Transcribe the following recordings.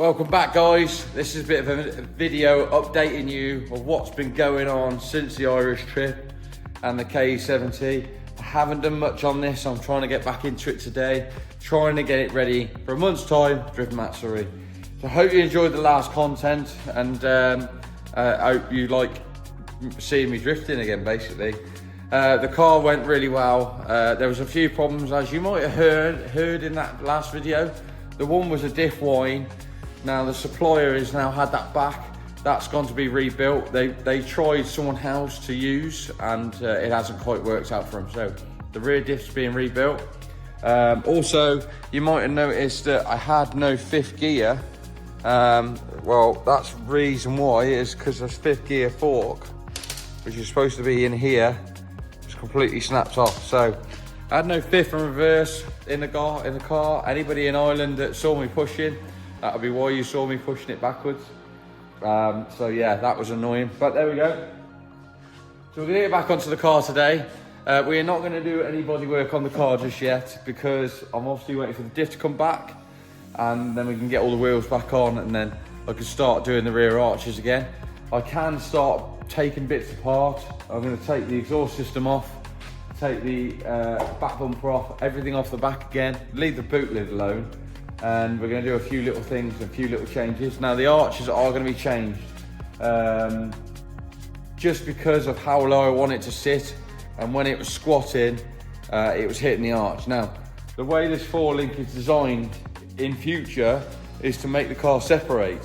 Welcome back, guys. This is a bit of a video updating you of what's been going on since the Irish trip and the KE70. I haven't done much on this. I'm trying to get back into it today, trying to get it ready for a month's time, driftmatsuri. So I hope you enjoyed the last content, and I hope you like seeing me drifting again, basically. The car went really well. There was a few problems, as you might have heard in that last video. The one was a diff whine. Now the supplier has now had that back. That's gone to be rebuilt. They tried someone else to use, and it hasn't quite worked out for them. So the rear diff's being rebuilt. Also, you might have noticed that I had no fifth gear. Well, that's the reason why is because this fifth gear fork, which is supposed to be in here, it's completely snapped off. So I had no fifth and reverse in the car. Anybody in Ireland that saw me pushing, that'll be why you saw me pushing it backwards. So yeah, that was annoying, but there we go. So we're gonna get back onto the car today. We are not gonna do any body work on the car just yet, because I'm obviously waiting for the diff to come back, and then we can get all the wheels back on, and then I can start doing the rear arches again. I can start taking bits apart. I'm gonna take the exhaust system off, take the back bumper off, everything off the back again, leave the boot lid alone. And we're going to do a few little things, a few little changes. Now the arches are going to be changed, just because of how low I want it to sit, and when it was squatting, it was hitting the arch. Now, the way this forelink is designed in future is to make the car separate.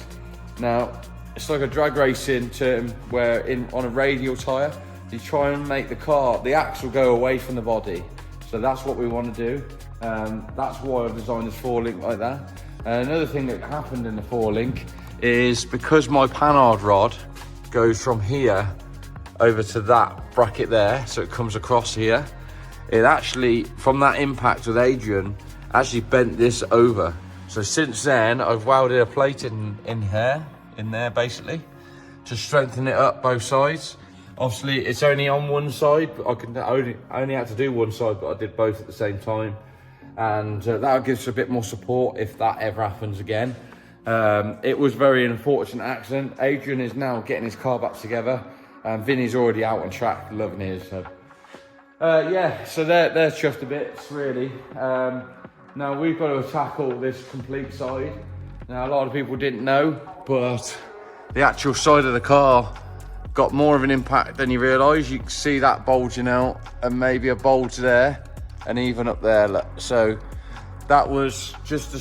Now, it's like a drag racing term where on a radial tyre, you try and make the axle go away from the body. So that's what we want to do. That's why I've designed this forelink like that. Another thing that happened in the forelink is because my panhard rod goes from here over to that bracket there, so it comes across here, it actually, from that impact with Adrian, actually bent this over. So since then, I've welded a plate in there basically, to strengthen it up both sides. Obviously, it's only on one side, but I only had to do one side, but I did both at the same time. And that'll give us a bit more support if that ever happens again. It was very unfortunate accident. Adrian is now getting his car back together, and Vinny's already out on track, loving his. So yeah, so they're chuffed a bit, really. Now we've got to tackle this complete side. Now a lot of people didn't know, but the actual side of the car got more of an impact than you realise. You can see that bulging out, and maybe a bulge there, and even up there, look. So that was just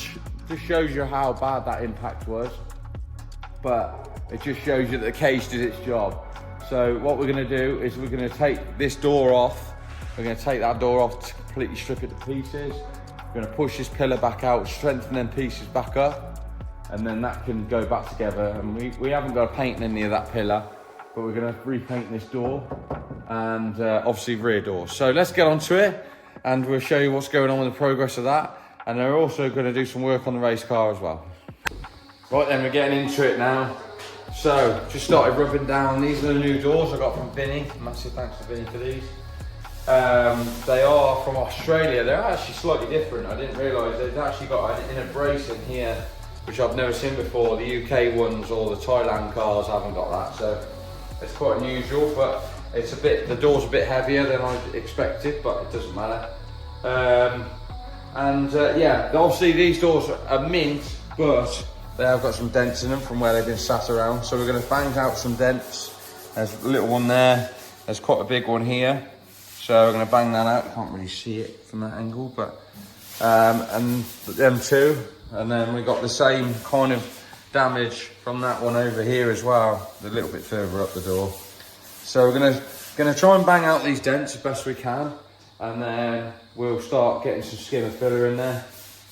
shows you how bad that impact was, but it just shows you that the cage did its job. So what we're going to do is we're going to take this door off. We're going to take that door off to completely strip it to pieces. We're going to push this pillar back out, strengthen them pieces back up, and then that can go back together. And we haven't got to paint any of that pillar, but we're going to repaint this door and obviously rear door. So let's get onto it, and we'll show you what's going on with the progress of that. And they're also going to do some work on the race car as well. Right then, we're getting into it now. So just started rubbing down. These are the new doors I got from Vinny. Massive thanks to Vinny for these. They are from Australia. They're actually slightly different. I didn't realise they've actually got an inner brace in here, which I've never seen before. The UK ones or the Thailand cars haven't got that. So it's quite unusual, but it's a bit, the door's a bit heavier than I expected, but it doesn't matter. Yeah, obviously these doors are mint, but they have got some dents in them from where they've been sat around. So we're going to bang out some dents. There's a little one there. There's quite a big one here. So we're going to bang that out. Can't really see it from that angle, but and them two. And then we got the same kind of damage from that one over here as well, a little bit further up the door. So we're gonna try and bang out these dents as best we can, and then we'll start getting some skim and filler in there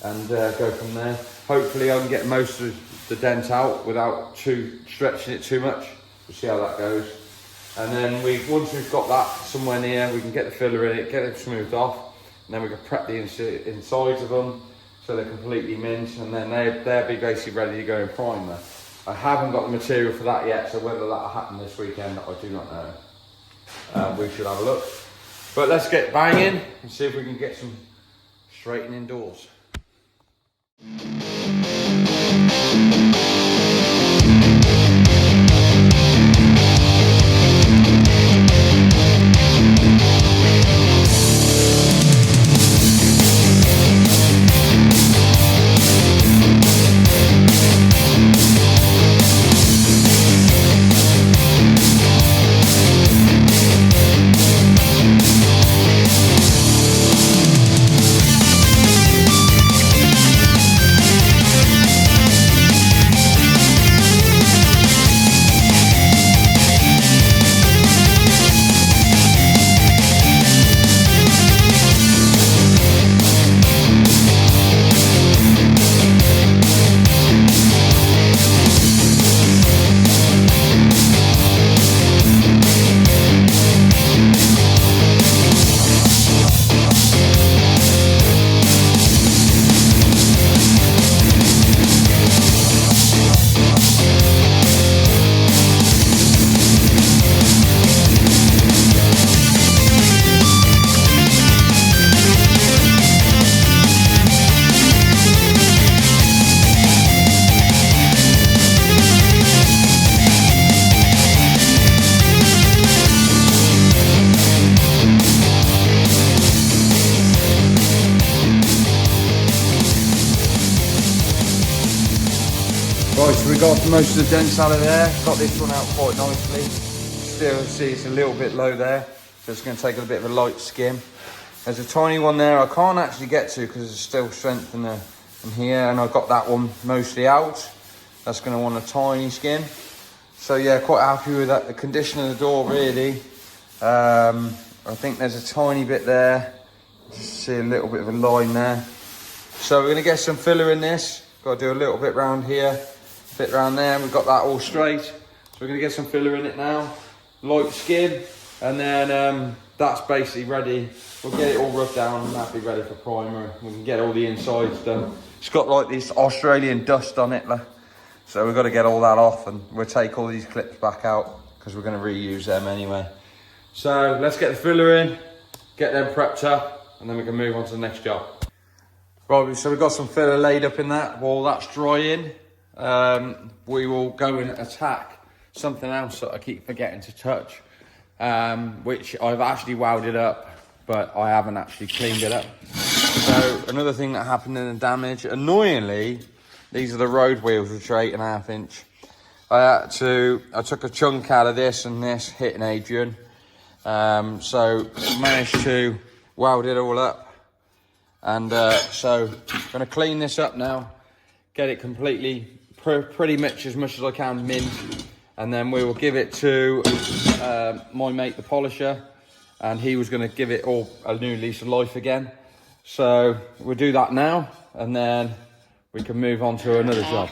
and go from there. Hopefully I can get most of the dent out without stretching it too much. We'll see how that goes. And then once we've got that somewhere near, we can get the filler in it, get it smoothed off, and then we can prep the insides of them so they're completely mint, and then they'll be basically ready to go in primer. I haven't got the material for that yet, so whether that'll happen this weekend, I do not know. We should have a look. But let's get banging and see if we can get some straightening doors. Right, so we got most of the dents out of there. Got this one out quite nicely. Still see it's a little bit low there, so it's going to take a bit of a light skim. There's a tiny one there I can't actually get to because there's still strength in here, and I've got that one mostly out. That's going to want a tiny skim. So yeah, quite happy with that. The condition of the door really. I think there's a tiny bit there. Just see a little bit of a line there. So we're going to get some filler in this. Got to do a little bit round here, a bit round there. We've got that all straight. So we're going to get some filler in it now. Light skim, and then that's basically ready. We'll get it all rubbed down and that'll be ready for primer. We can get all the insides done. It's got like this Australian dust on it, so we've got to get all that off, and we'll take all these clips back out because we're going to reuse them anyway. So let's get the filler in, get them prepped up, and then we can move on to the next job. Right, so we've got some filler laid up in that. While that's drying, we will go and attack something else that I keep forgetting to touch, which I've actually welded up, but I haven't actually cleaned it up. So another thing that happened in the damage, annoyingly, these are the road wheels, which are 8.5 inch. I took a chunk out of this, and this hit an Adrian. So managed to weld it all up. And so I'm gonna clean this up now, get it completely, pretty much as I can mint. And then we will give it to my mate, the polisher, and he was gonna give it all a new lease of life again. So we'll do that now, and then we can move on to another job.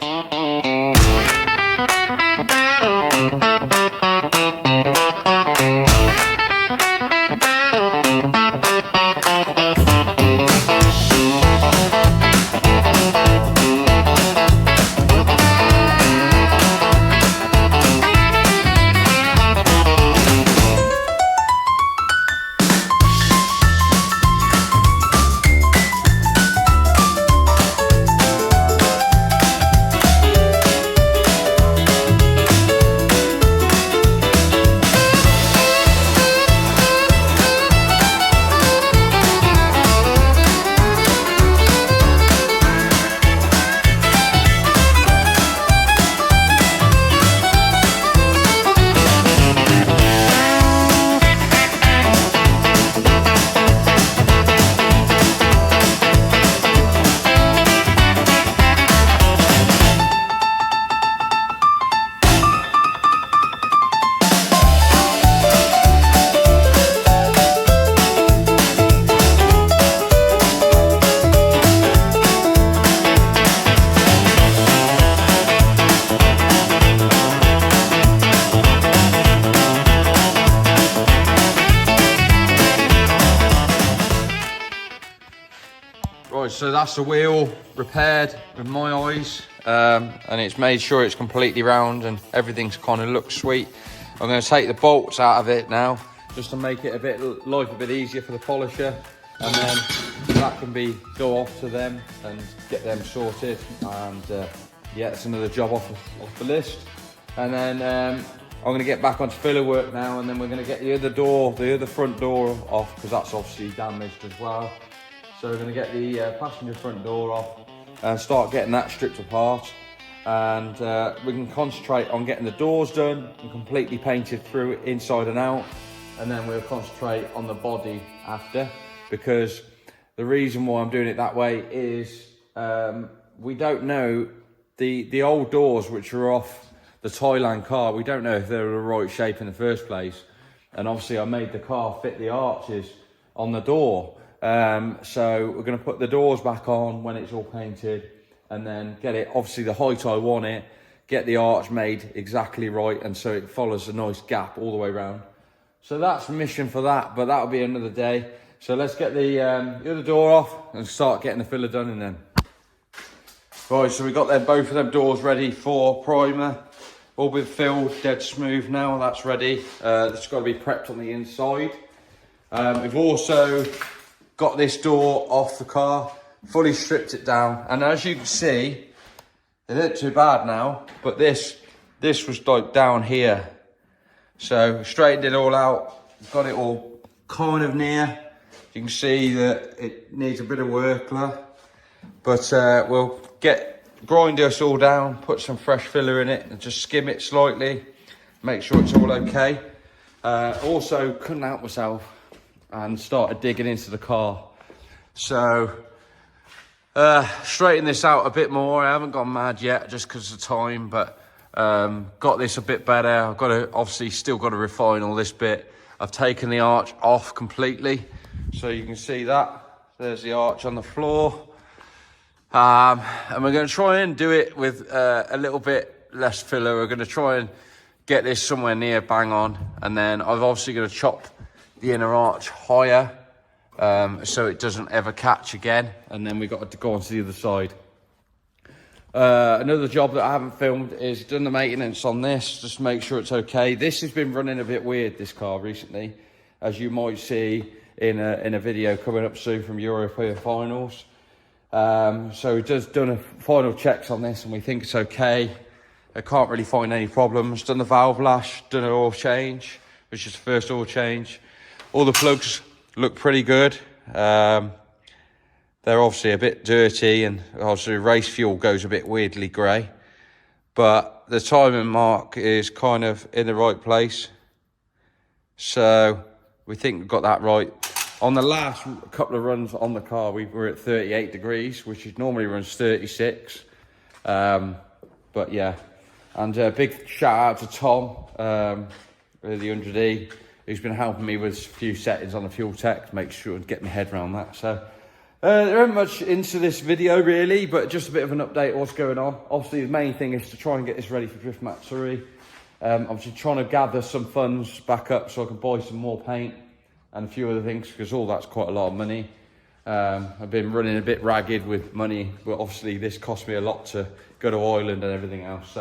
Right, so that's the wheel repaired with my eyes, and it's made sure it's completely round and everything's kind of looks sweet. I'm going to take the bolts out of it now, just to make it life a bit easier for the polisher, and then that can go off to them and get them sorted. And yeah, it's another job off the list. And then I'm going to get back onto filler work now, and then we're going to get the other front door off, because that's obviously damaged as well. So we're going to get the passenger front door off and start getting that stripped apart. And we can concentrate on getting the doors done and completely painted through inside and out. And then we'll concentrate on the body after, because the reason why I'm doing it that way is we don't know the old doors which are off the Thailand car. We don't know if they're the right shape in the first place. And obviously I made the car fit the arches on the door. So we're going to put the doors back on when it's all painted, and then get it, obviously the height I want it, get the arch made exactly right, and so it follows a nice gap all the way around. So that's the mission for that, but that'll be another day. So let's get the other door off and start getting the filler done in them. Right, so we got both of them doors ready for primer. All been filled, dead smooth now, that's ready. It's got to be prepped on the inside. We've also got this door off the car, fully stripped it down, and as you can see, it isn't too bad now, but this was like down here. So straightened it all out, got it all kind of near. You can see that it needs a bit of work, but we'll get grind this all down, put some fresh filler in it and just skim it slightly, make sure it's all okay. Also couldn't help myself and started digging into the car. So straighten this out a bit more. I haven't gone mad yet just because of time, but got this a bit better. I've got to, obviously still got to refine all this bit. I've taken the arch off completely, so you can see that. There's the arch on the floor. And we're going to try and do it with a little bit less filler. We're going to try and get this somewhere near bang on, and then I'm obviously going to chop the inner arch higher so it doesn't ever catch again, and then we've got to go on to the other side. Another job that I haven't filmed is done the maintenance on this, just to make sure it's okay. This has been running a bit weird, this car, recently, as you might see in a video coming up soon from European finals. So we've just done a final checks on this and we think it's okay. I can't really find any problems. Done the valve lash, done an oil change, which is the first oil change. All the plugs look pretty good. They're obviously a bit dirty, and obviously race fuel goes a bit weirdly grey. But the timing mark is kind of in the right place. So we think we've got that right. On the last couple of runs on the car, we were at 38 degrees, which is normally runs 36. But yeah, and a big shout out to Tom, the 100E, who's been helping me with a few settings on the fuel tech to make sure to get my head around that. So there isn't much into this video really, but just a bit of an update of what's going on. Obviously the main thing is to try and get this ready for Drift Matsuri. Obviously trying to gather some funds back up so I can buy some more paint and a few other things, because all that's quite a lot of money. I've been running a bit ragged with money, but obviously this cost me a lot to go to Ireland and everything else.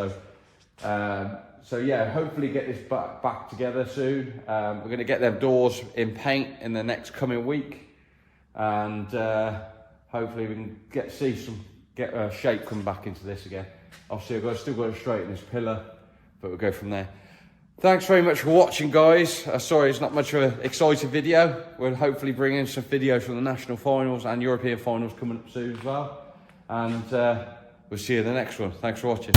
So yeah, hopefully get this back together soon. We're going to get them doors in paint in the next coming week, and hopefully we can get shape come back into this again. Obviously I've still got to straighten this pillar, but we'll go from there. Thanks very much for watching, guys. Sorry it's not much of an exciting video. We'll hopefully bring in some videos from the national finals and European finals coming up soon as well. And we'll see you in the next one. Thanks for watching.